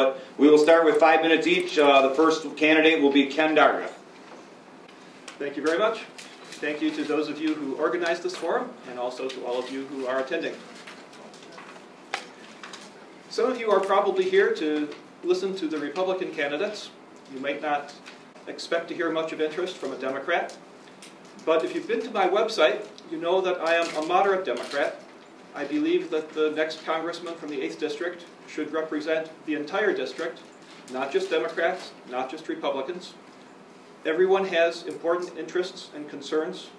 But we will start with 5 minutes each. The first candidate will be Ken Darga. Thank you very much. Thank you to those of you who organized this forum, and also to all of you who are attending. Some of you are probably here to listen to the Republican candidates. You might not expect to hear much of interest from a Democrat. But if you've been to my website, you know that I am a moderate Democrat. I believe that the next congressman from the 8th District should represent the entire district, not just Democrats, not just Republicans. Everyone has important interests and concerns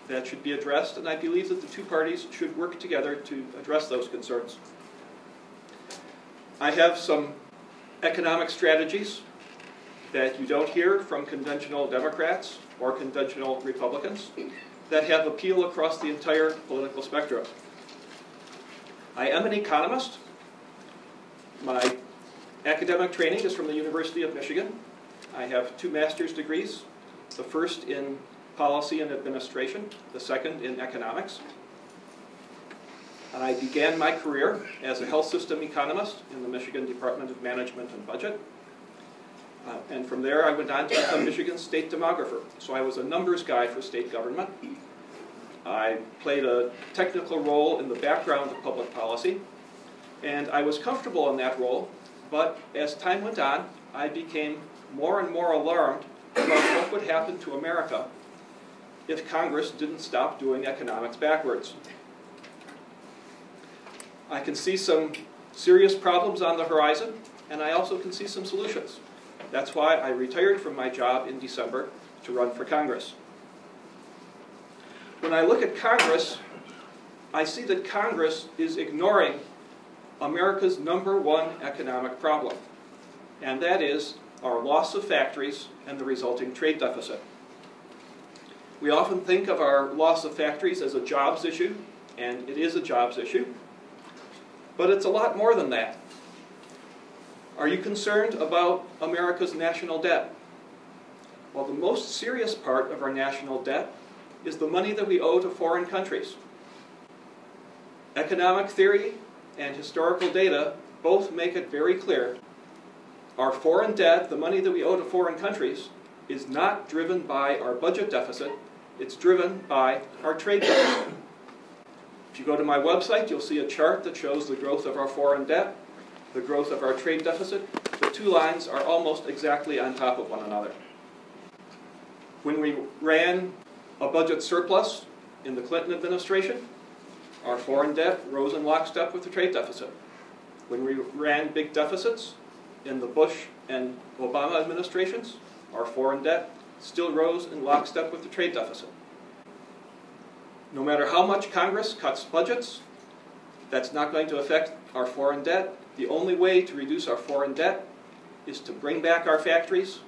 that should be addressed, and I believe that the two parties should work together to address those concerns. I have some economic strategies that you don't hear from conventional Democrats or conventional Republicans that have appeal across the entire political spectrum. I am an economist. My academic training is from the University of Michigan. I have 2 master's degrees, the first in policy and administration, the second in economics. I began my career as a health system economist in the Michigan Department of Management and Budget. And from there I went on to become Michigan's state demographer. So I was a numbers guy for state government. I played a technical role in the background of public policy, and I was comfortable in that role, but as time went on, I became more and more alarmed about what would happen to America if Congress didn't stop doing economics backwards. I can see some serious problems on the horizon, and I also can see some solutions. That's why I retired from my job in December to run for Congress. When I look at Congress, I see that Congress is ignoring America's #1 economic problem, and that is our loss of factories and the resulting trade deficit. We often think of our loss of factories as a jobs issue, and it is a jobs issue, but it's a lot more than that. Are you concerned about America's national debt? Well, the most serious part of our national debt is the money that we owe to foreign countries. Economic theory and historical data both make it very clear our foreign debt, the money that we owe to foreign countries, is not driven by our budget deficit, it's driven by our trade deficit. If you go to my website, you'll see a chart that shows the growth of our foreign debt, the growth of our trade deficit. The 2 lines are almost exactly on top of one another. When we ran a budget surplus in the Clinton administration, our foreign debt rose in lockstep with the trade deficit. When we ran big deficits in the Bush and Obama administrations, our foreign debt still rose in lockstep with the trade deficit. No matter how much Congress cuts budgets, that's not going to affect our foreign debt. The only way to reduce our foreign debt is to bring back our factories,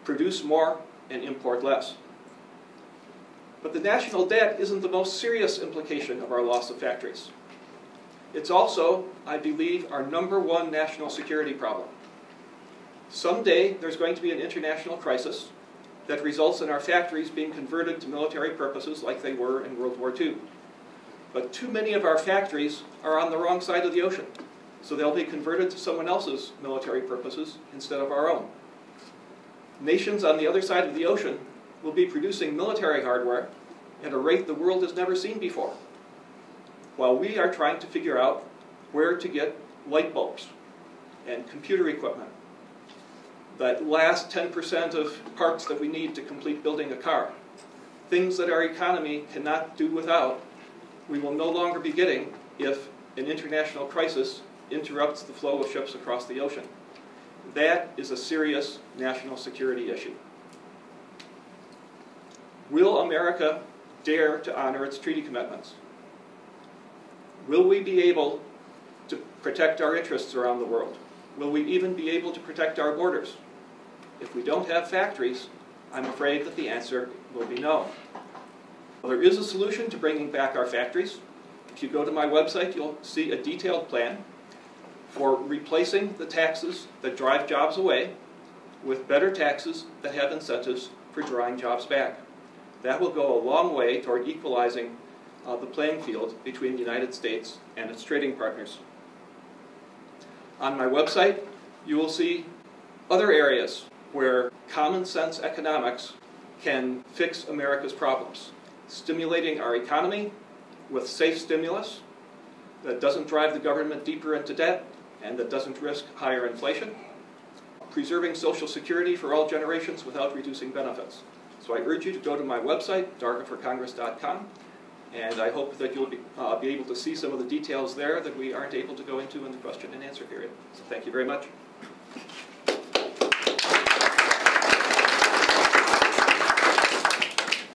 produce more, and import less. But the national debt isn't the most serious implication of our loss of factories. It's also, I believe, our #1 national security problem. Someday there's going to be an international crisis that results in our factories being converted to military purposes like they were in World War II. But too many of our factories are on the wrong side of the ocean, so they'll be converted to someone else's military purposes instead of our own. Nations on the other side of the ocean will be producing military hardware at a rate the world has never seen before, while we are trying to figure out where to get light bulbs and computer equipment, that last 10% of parts that we need to complete building a car. Things that our economy cannot do without, we will no longer be getting if an international crisis interrupts the flow of ships across the ocean. That is a serious national security issue. Will America dare to honor its treaty commitments? Will we be able to protect our interests around the world? Will we even be able to protect our borders? If we don't have factories, I'm afraid that the answer will be no. Well, there is a solution to bringing back our factories. If you go to my website, you'll see a detailed plan for replacing the taxes that drive jobs away with better taxes that have incentives for drawing jobs back. That will go a long way toward equalizing the playing field between the United States and its trading partners. On my website, you will see other areas where common sense economics can fix America's problems. Stimulating our economy with safe stimulus that doesn't drive the government deeper into debt and that doesn't risk higher inflation. Preserving Social Security for all generations without reducing benefits. So I urge you to go to my website, dargaforcongress.com, and I hope that you'll be able to see some of the details there that we aren't able to go into in the question and answer period. So thank you very much.